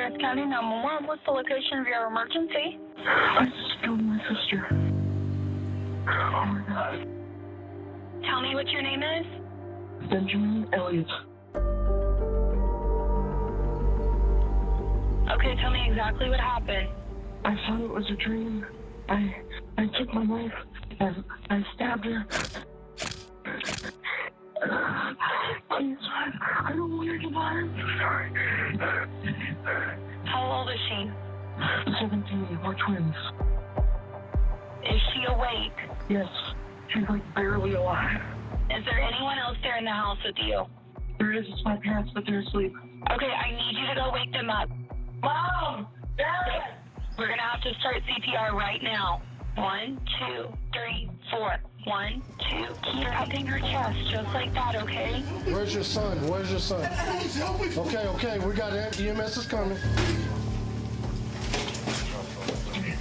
Lawrence County 911. What's the location of your emergency? I just killed my sister. Oh my God. Tell me what your name is. Benjamin Elliott. Okay, tell me exactly what happened. I thought it was a dream. I took my knife and I stabbed her. Please, I don't want her to die. I'm sorry. How old is she? 17. We're twins. Is she awake? Yes. She's like barely alive. Is there anyone else there in the house with you? There is. It's my parents, but they're asleep. Okay, I need you to go wake them up. Mom! Dad! We're gonna have to start CPR right now. 1, 2, 3, 4. 1, 2. Keep tapping her chest, just like that, okay? Where's your son? Where's your son? Okay, we got it. EMS is coming.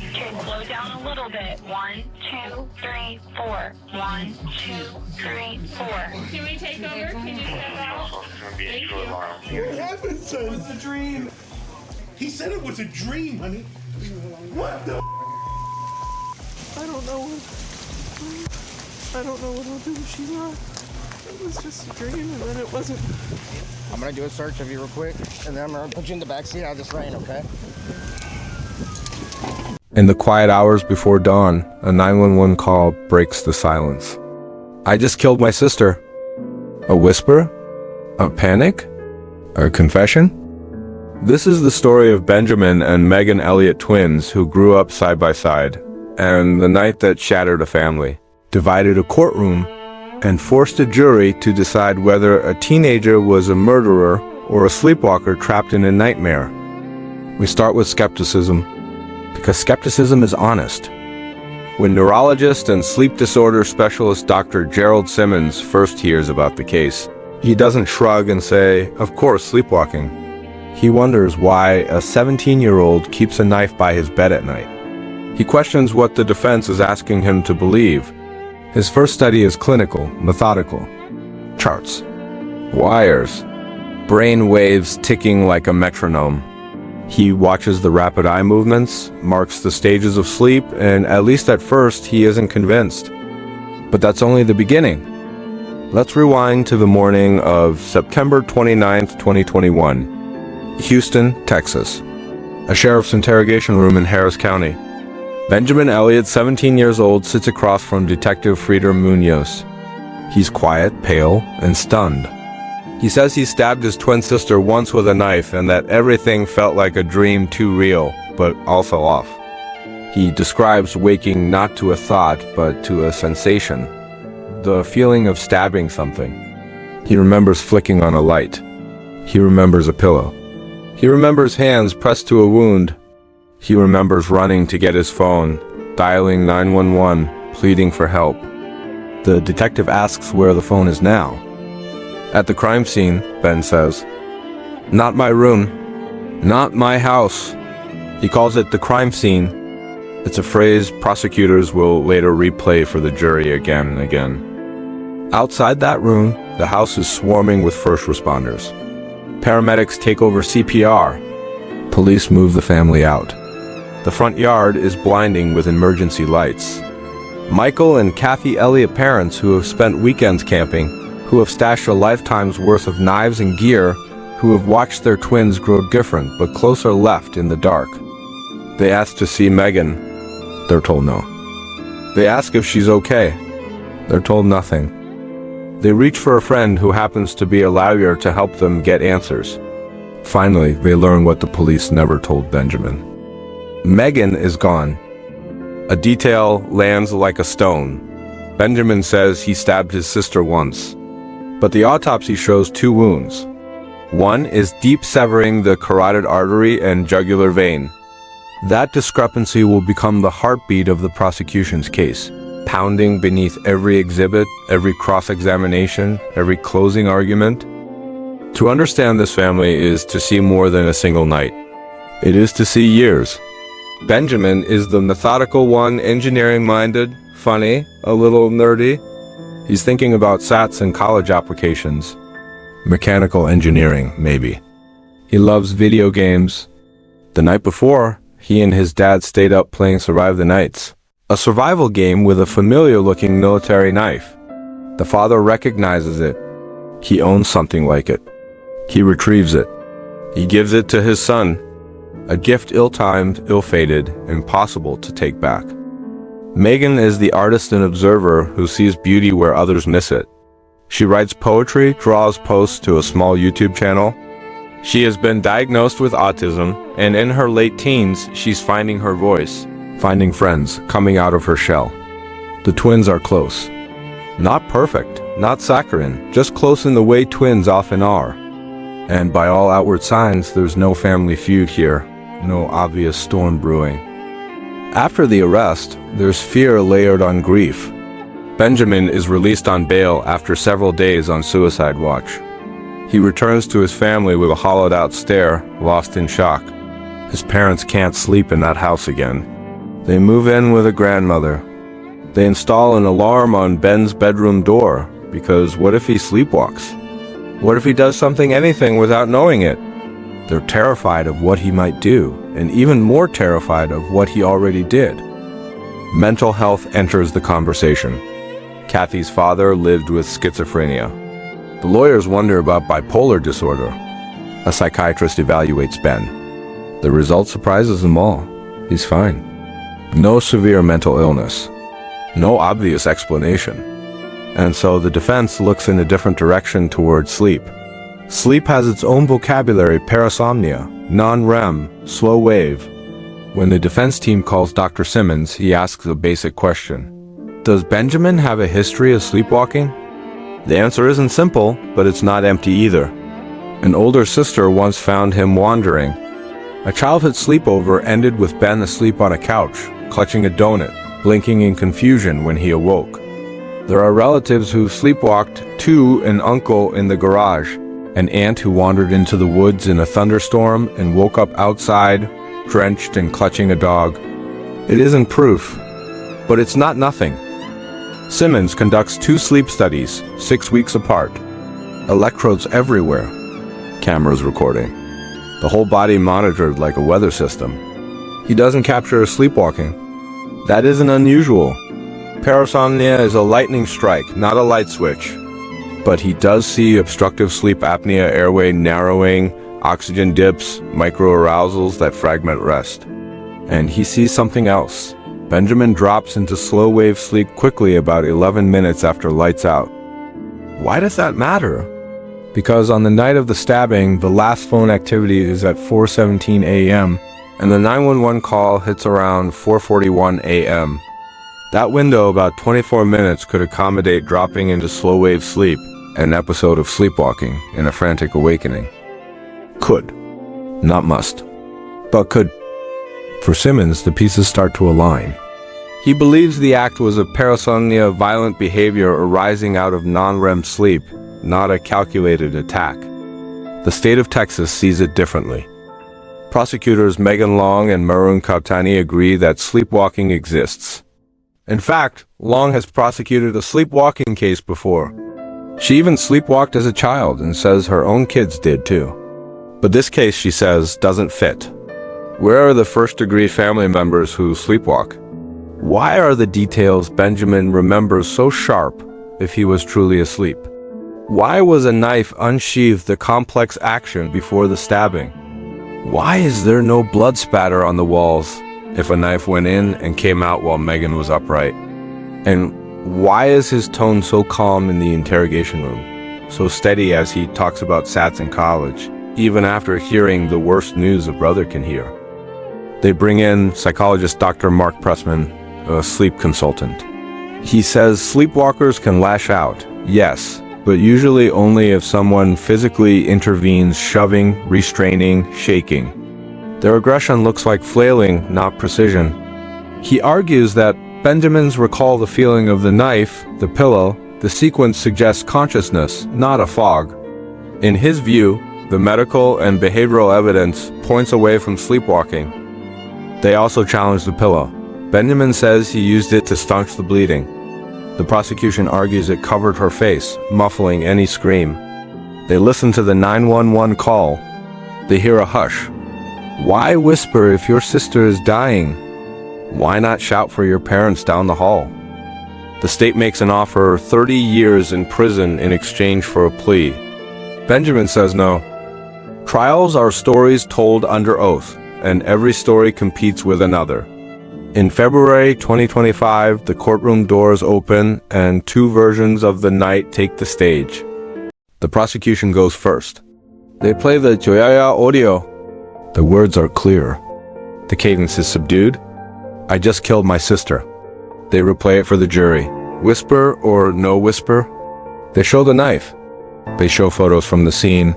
Okay, slow down a little bit. 1, 2, 3, 4. 1, 2, 3, 4. Can we take over? Can you step out? Thank you. What happened, son? It was a dream. He said it was a dream, honey. What the? I don't know what I'll do if she left. It was just a dream, and then it wasn't. I'm gonna do a search of you real quick, and then I'm gonna put you in the back seat out of this rain, okay? In the quiet hours before dawn, a 911 call breaks the silence. I just killed my sister. A whisper? A panic? A confession? This is the story of Benjamin and Meghan Elliott twins who grew up side by side, and the night that shattered a family, divided a courtroom, and forced a jury to decide whether a teenager was a murderer or a sleepwalker trapped in a nightmare. We start with skepticism, because skepticism is honest. When neurologist and sleep disorder specialist Dr. Jerald Simmons first hears about the case, he doesn't shrug and say, "Of course, sleepwalking." He wonders why a 17-year-old keeps a knife by his bed at night. He questions what the defense is asking him to believe. His first study is clinical, methodical. Charts, wires, brain waves ticking like a metronome. He watches the rapid eye movements, marks the stages of sleep, and at least at first, he isn't convinced. But that's only the beginning. Let's rewind to the morning of September 29th, 2021. Houston, Texas. A sheriff's interrogation room in Harris County. Benjamin Elliott, 17 years old, sits across from Detective Frieder Munoz. He's quiet, pale, and stunned. He says he stabbed his twin sister once with a knife and that everything felt like a dream too real, but also off. He describes waking not to a thought, but to a sensation. The feeling of stabbing something. He remembers flicking on a light. He remembers a pillow. He remembers hands pressed to a wound. He remembers running to get his phone, dialing 911, pleading for help. The detective asks where the phone is now. At the crime scene, Ben says, "Not my room. Not my house." He calls it the crime scene. It's a phrase prosecutors will later replay for the jury again and again. Outside that room, the house is swarming with first responders. Paramedics take over CPR. Police move the family out. The front yard is blinding with emergency lights. Michael and Kathy Elliott parents who have spent weekends camping, who have stashed a lifetime's worth of knives and gear, who have watched their twins grow different but closer left in the dark. They ask to see Meghan. They're told no. They ask if she's okay. They're told nothing. They reach for a friend who happens to be a lawyer to help them get answers. Finally, they learn what the police never told Benjamin. Meghan is gone. A detail lands like a stone. Benjamin says he stabbed his sister once. But the autopsy shows two wounds. One is deep severing the carotid artery and jugular vein. That discrepancy will become the heartbeat of the prosecution's case, pounding beneath every exhibit, every cross-examination, every closing argument. To understand this family is to see more than a single night. It is to see years. Benjamin is the methodical one, engineering-minded, funny, a little nerdy. He's thinking about SATs and college applications. Mechanical engineering, maybe. He loves video games. The night before, he and his dad stayed up playing Survive the Nights, a survival game with a familiar-looking military knife. The father recognizes it. He owns something like it. He retrieves it. He gives it to his son, a gift ill-timed, ill-fated, impossible to take back. Meghan is the artist and observer who sees beauty where others miss it. She writes poetry, draws posts to a small YouTube channel. She has been diagnosed with autism, and in her late teens, she's finding her voice, finding friends, coming out of her shell. The twins are close. Not perfect, not saccharine, just close in the way twins often are. And by all outward signs, there's no family feud here, no obvious storm brewing. After the arrest, there's fear layered on grief. Benjamin is released on bail after several days on suicide watch. He returns to his family with a hollowed-out stare, lost in shock. His parents can't sleep in that house again. They move in with a grandmother. They install an alarm on Ben's bedroom door, because what if he sleepwalks? What if he does anything without knowing it? They're terrified of what he might do, and even more terrified of what he already did. Mental health enters the conversation. Kathy's father lived with schizophrenia. The lawyers wonder about bipolar disorder. A psychiatrist evaluates Ben. The result surprises them all. He's fine. No severe mental illness. No obvious explanation. And so the defense looks in a different direction towards sleep. Sleep has its own vocabulary: parasomnia, non-REM, slow wave. When the defense team calls Dr. Simmons, he asks a basic question. Does Benjamin have a history of sleepwalking? The answer isn't simple, but it's not empty either. An older sister once found him wandering. A childhood sleepover ended with Ben asleep on a couch, clutching a donut, blinking in confusion when he awoke. There are relatives who sleepwalked, too: an uncle in the garage, an aunt who wandered into the woods in a thunderstorm and woke up outside, drenched and clutching a dog. It isn't proof, but it's not nothing. Simmons conducts 2 sleep studies, 6 weeks apart. Electrodes everywhere. Cameras recording. The whole body monitored like a weather system. He doesn't capture sleepwalking. That isn't unusual. Parasomnia is a lightning strike, not a light switch. But he does see obstructive sleep apnea, airway narrowing, oxygen dips, microarousals that fragment rest. And he sees something else. Benjamin drops into slow-wave sleep quickly about 11 minutes after lights out. Why does that matter? Because on the night of the stabbing, the last phone activity is at 4:17 a.m., and the 911 call hits around 4:41 a.m. That window, about 24 minutes, could accommodate dropping into slow-wave sleep, an episode of sleepwalking in a frantic awakening. Could. Not must. But could. For Simmons, the pieces start to align. He believes the act was a parasomnia, violent behavior arising out of non-REM sleep, not a calculated attack. The state of Texas sees it differently. Prosecutors Megan Long and Maroon Kautani agree that sleepwalking exists. In fact, Long has prosecuted a sleepwalking case before. She even sleepwalked as a child and says her own kids did too. But this case, she says, doesn't fit. Where are the first-degree family members who sleepwalk? Why are the details Benjamin remembers so sharp if he was truly asleep? Why was a knife unsheathed a complex action before the stabbing? Why is there no blood spatter on the walls if a knife went in and came out while Meghan was upright? And why is his tone so calm in the interrogation room, so steady as he talks about SATs in college, even after hearing the worst news a brother can hear? They bring in psychologist Dr. Mark Pressman, a sleep consultant. He says sleepwalkers can lash out, yes, but usually only if someone physically intervenes, shoving, restraining, shaking. Their aggression looks like flailing, not precision. He argues that Benjamin's recall the feeling of the knife, the pillow, the sequence suggests consciousness, not a fog. In his view, the medical and behavioral evidence points away from sleepwalking. They also challenge the pillow. Benjamin says he used it to staunch the bleeding. The prosecution argues it covered her face, muffling any scream. They listen to the 911 call. They hear a hush. Why whisper if your sister is dying? Why not shout for your parents down the hall? The state makes an offer 30 years in prison in exchange for a plea. Benjamin says no. Trials are stories told under oath, and every story competes with another. In February 2025, the courtroom doors open and two versions of the night take the stage. The prosecution goes first. They play the Joyaya audio. The words are clear. The cadence is subdued. I just killed my sister. They replay it for the jury. Whisper or no whisper? They show the knife. They show photos from the scene.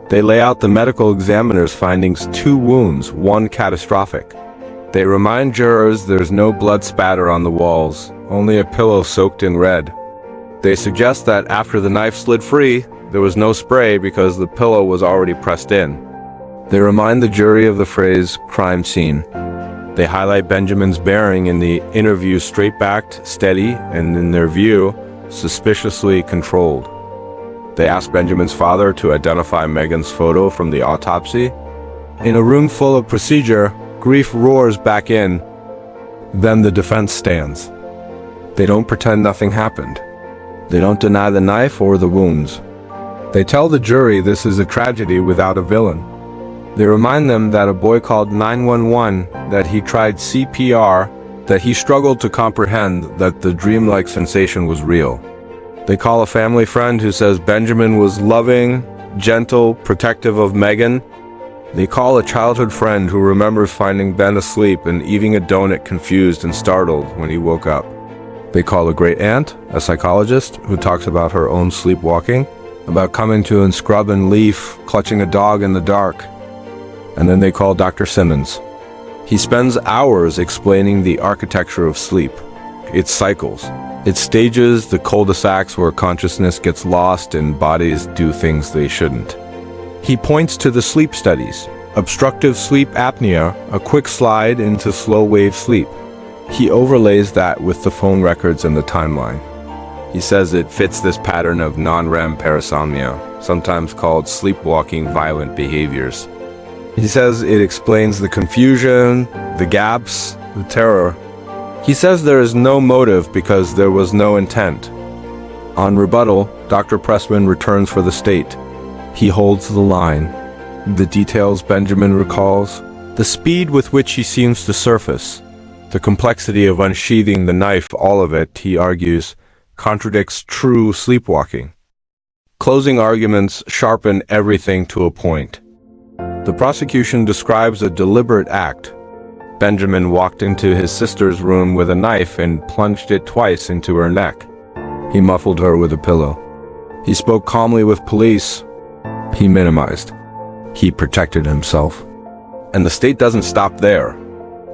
They lay out the medical examiner's findings: 2 wounds, 1 catastrophic. They remind jurors there's no blood spatter on the walls, only a pillow soaked in red. They suggest that after the knife slid free, there was no spray because the pillow was already pressed in. They remind the jury of the phrase crime scene. They highlight Benjamin's bearing in the interview: straight-backed, steady, and in their view, suspiciously controlled. They ask Benjamin's father to identify Meghan's photo from the autopsy. In a room full of procedure, grief roars back in. Then the defense stands. They don't pretend nothing happened. They don't deny the knife or the wounds. They tell the jury this is a tragedy without a villain. They remind them that a boy called 911, that he tried CPR, that he struggled to comprehend that the dreamlike sensation was real. They call a family friend who says Benjamin was loving, gentle, protective of Meghan. They call a childhood friend who remembers finding Ben asleep and eating a donut confused and startled when he woke up. They call a great aunt, a psychologist, who talks about her own sleepwalking, about coming to and scrub and leaf, clutching a dog in the dark. And then they call Dr. Simmons. He spends hours explaining the architecture of sleep, its cycles, its stages, the cul-de-sacs where consciousness gets lost and bodies do things they shouldn't. He points to the sleep studies: obstructive sleep apnea, a quick slide into slow-wave sleep. He overlays that with the phone records and the timeline. He says it fits this pattern of non-REM parasomnia, sometimes called sleepwalking violent behaviors. He says it explains the confusion, the gaps, the terror. He says there is no motive because there was no intent. On rebuttal, Dr. Pressman returns for the state. He holds the line. The details Benjamin recalls, the speed with which he seems to surface, the complexity of unsheathing the knife, all of it, he argues, contradicts true sleepwalking. Closing arguments sharpen everything to a point. The prosecution describes a deliberate act. Benjamin walked into his sister's room with a knife and plunged it twice into her neck. He muffled her with a pillow. He spoke calmly with police. He minimized. He protected himself. And the state doesn't stop there.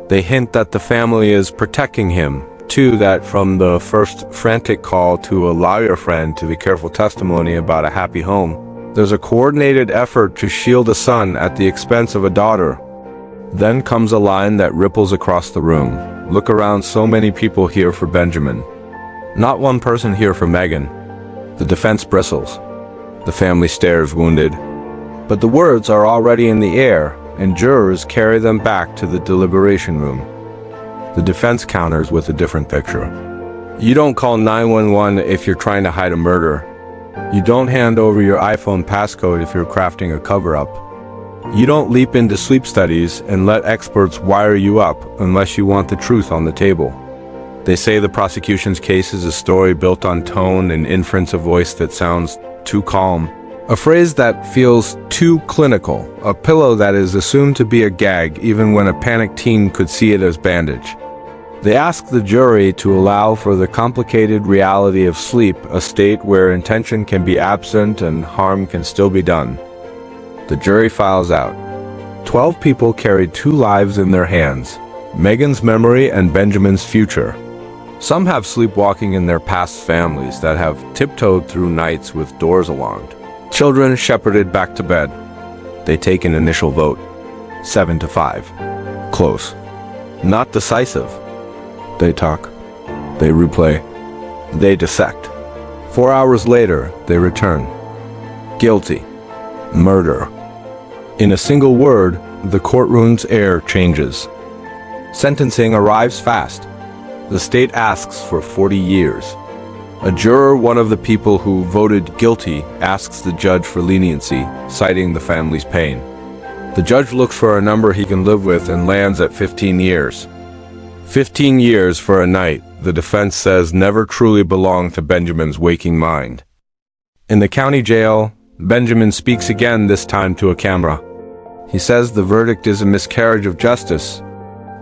They hint that the family is protecting him, too, that from the first frantic call to a lawyer friend to the careful testimony about a happy home, there's a coordinated effort to shield a son at the expense of a daughter. Then comes a line that ripples across the room. Look around, so many people here for Benjamin. Not one person here for Meghan. The defense bristles. The family stares, wounded. But the words are already in the air, and jurors carry them back to the deliberation room. The defense counters with a different picture. You don't call 911 if you're trying to hide a murder. You don't hand over your iPhone passcode if you're crafting a cover-up. You don't leap into sleep studies and let experts wire you up unless you want the truth on the table. They say the prosecution's case is a story built on tone and inference, a voice that sounds too calm, a phrase that feels too clinical, a pillow that is assumed to be a gag even when a panicked teen could see it as bandage. They ask the jury to allow for the complicated reality of sleep, a state where intention can be absent and harm can still be done. The jury files out. 12 people carried 2 lives in their hands: Meghan's memory and Benjamin's future. Some have sleepwalking in their past families that have tiptoed through nights with doors alarmed. Children shepherded back to bed. They take an initial vote. 7-5. Close. Not decisive. They talk. They replay. They dissect. 4 hours later, they return. Guilty. Murder. In a single word, the courtroom's air changes. Sentencing arrives fast. The state asks for 40 years. A juror, one of the people who voted guilty, asks the judge for leniency, citing the family's pain. The judge looks for a number he can live with and lands at 15 years. 15 years for a night, the defense says, never truly belonged to Benjamin's waking mind. In the county jail, Benjamin speaks again, this time to a camera. He says the verdict is a miscarriage of justice.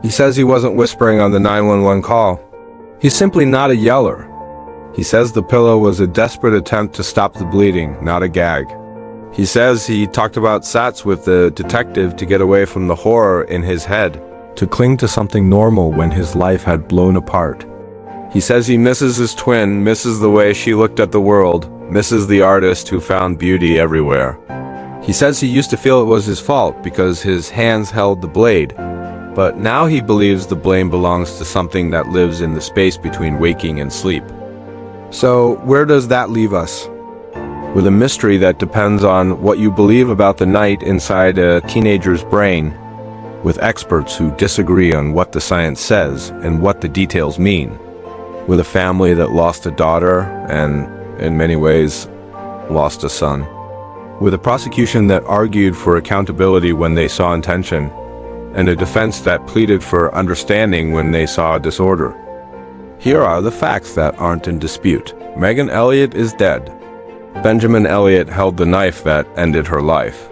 He says he wasn't whispering on the 911 call. He's simply not a yeller. He says the pillow was a desperate attempt to stop the bleeding, not a gag. He says he talked about SATs with the detective to get away from the horror in his head, to cling to something normal when his life had blown apart. He says he misses his twin, misses the way she looked at the world, misses the artist who found beauty everywhere. He says he used to feel it was his fault because his hands held the blade, but now he believes the blame belongs to something that lives in the space between waking and sleep. So where does that leave us? With a mystery that depends on what you believe about the night inside a teenager's brain, with experts who disagree on what the science says and what the details mean, with a family that lost a daughter and, in many ways, lost a son, with a prosecution that argued for accountability when they saw intention, and a defense that pleaded for understanding when they saw a disorder. Here are the facts that aren't in dispute. Meghan Elliott is dead. Benjamin Elliott held the knife that ended her life.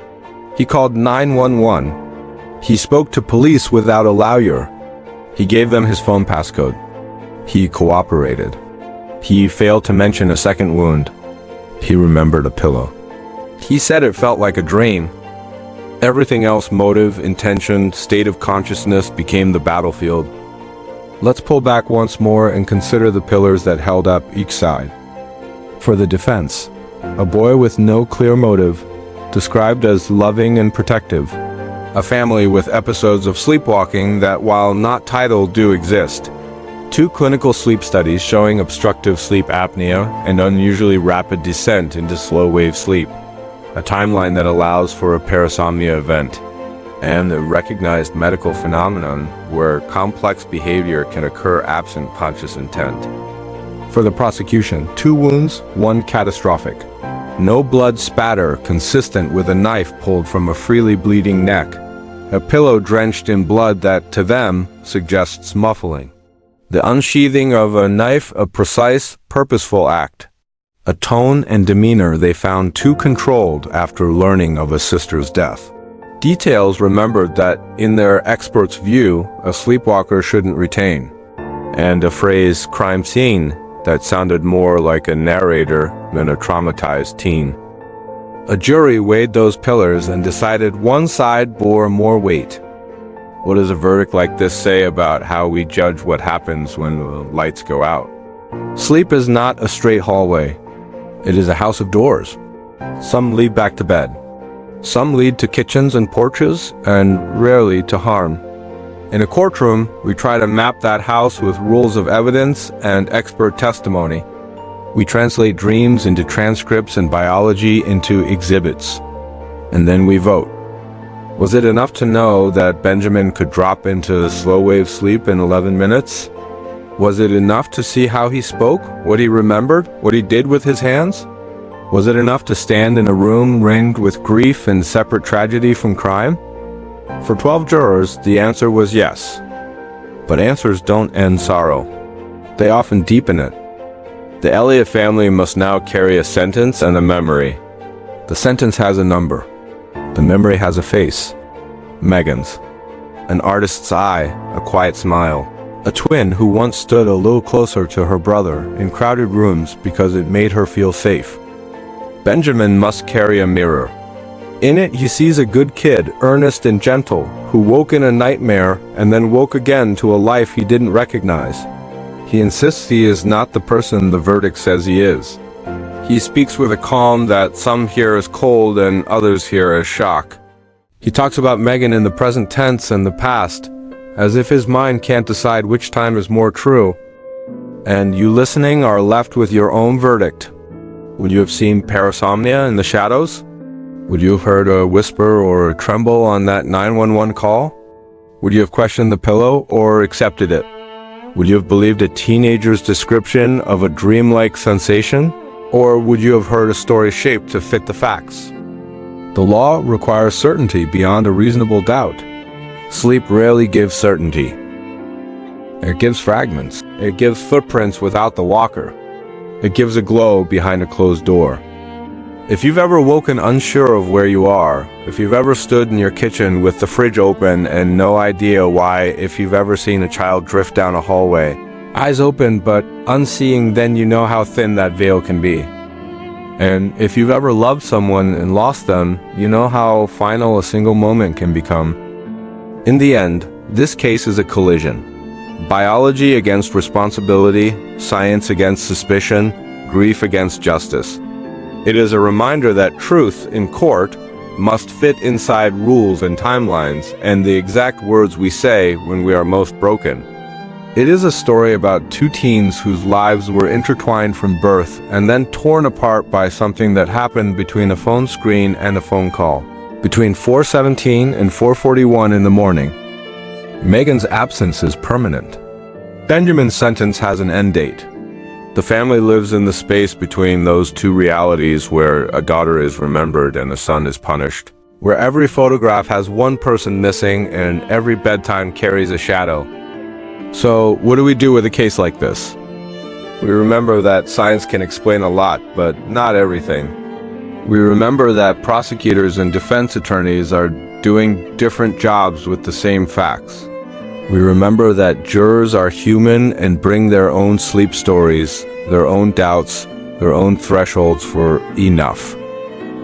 He called 911. He spoke to police without a lawyer. He gave them his phone passcode. He cooperated. He failed to mention a second wound. He remembered a pillow. He said it felt like a dream. Everything else, motive, intention, state of consciousness, became the battlefield. Let's pull back once more and consider the pillars that held up each side. For the defense, a boy with no clear motive, described as loving and protective. A family with episodes of sleepwalking that, while not titled, do exist. 2 clinical sleep studies showing obstructive sleep apnea and unusually rapid descent into slow-wave sleep. A timeline that allows for a parasomnia event. And a recognized medical phenomenon where complex behavior can occur absent conscious intent. For the prosecution, 2 wounds, 1 catastrophic. No blood spatter consistent with a knife pulled from a freely bleeding neck. A pillow drenched in blood that, to them, suggests muffling. The unsheathing of a knife, a precise, purposeful act. A tone and demeanor they found too controlled after learning of a sister's death. Details remembered that, in their expert's view, a sleepwalker shouldn't retain. And a phrase, crime scene, that sounded more like a narrator than a traumatized teen. A jury weighed those pillars and decided one side bore more weight. What does a verdict like this say about how we judge what happens when the lights go out? Sleep is not a straight hallway. It is a house of doors. Some lead back to bed. Some lead to kitchens and porches, and rarely to harm. In a courtroom, we try to map that house with rules of evidence and expert testimony. We translate dreams into transcripts and biology into exhibits. And then we vote. Was it enough to know that Benjamin could drop into slow-wave sleep in 11 minutes? Was it enough to see how he spoke, what he remembered, what he did with his hands? Was it enough to stand in a room ringed with grief and separate tragedy from crime? For 12 jurors, the answer was yes. But answers don't end sorrow. They often deepen it. The Elliott family must now carry a sentence and a memory. The sentence has a number. The memory has a face. Meghan's. An artist's eye, a quiet smile. A twin who once stood a little closer to her brother in crowded rooms because it made her feel safe. Benjamin must carry a mirror. In it, he sees a good kid, earnest and gentle, who woke in a nightmare and then woke again to a life he didn't recognize. He insists he is not the person the verdict says he is. He speaks with a calm that some hear as cold and others hear as shock. He talks about Meghan in the present tense and the past, as if his mind can't decide which time is more true. And you listening are left with your own verdict. Would you have seen parasomnia in the shadows? Would you have heard a whisper or a tremble on that 911 call? Would you have questioned the pillow or accepted it? Would you have believed a teenager's description of a dreamlike sensation? Or would you have heard a story shaped to fit the facts? The law requires certainty beyond a reasonable doubt. Sleep rarely gives certainty. It gives fragments. It gives footprints without the walker. It gives a glow behind a closed door. If you've ever woken unsure of where you are, if you've ever stood in your kitchen with the fridge open and no idea why, if you've ever seen a child drift down a hallway, eyes open but unseeing, then you know how thin that veil can be. And if you've ever loved someone and lost them, you know how final a single moment can become. In the end, this case is a collision. Biology against responsibility, science against suspicion, grief against justice. It is a reminder that truth in court must fit inside rules and timelines and the exact words we say when we are most broken. It is a story about two teens whose lives were intertwined from birth and then torn apart by something that happened between a phone screen and a phone call, between 4:17 and 4:41 in the morning. Meghan's absence is permanent. Benjamin's sentence has an end date. The family lives in the space between those two realities where a daughter is remembered and a son is punished, where every photograph has one person missing and every bedtime carries a shadow. So, what do we do with a case like this? We remember that science can explain a lot, but not everything. We remember that prosecutors and defense attorneys are doing different jobs with the same facts. We remember that jurors are human and bring their own sleep stories, their own doubts, their own thresholds for enough.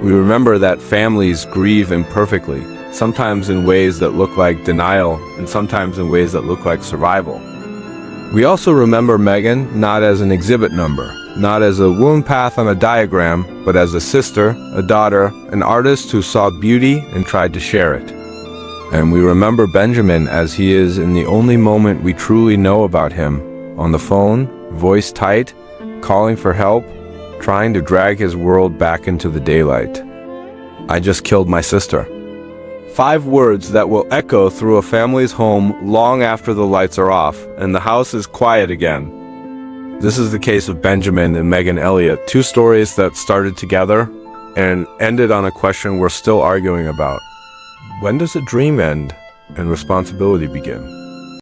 We remember that families grieve imperfectly, sometimes in ways that look like denial and sometimes in ways that look like survival. We also remember Meghan not as an exhibit number, not as a wound path on a diagram, but as a sister, a daughter, an artist who saw beauty and tried to share it. And we remember Benjamin as he is in the only moment we truly know about him, on the phone, voice tight, calling for help, trying to drag his world back into the daylight. I just killed my sister. 5 words that will echo through a family's home long after the lights are off and the house is quiet again. This is the case of Benjamin and Meghan Elliott, 2 stories that started together and ended on a question we're still arguing about. When does a dream end and responsibility begin?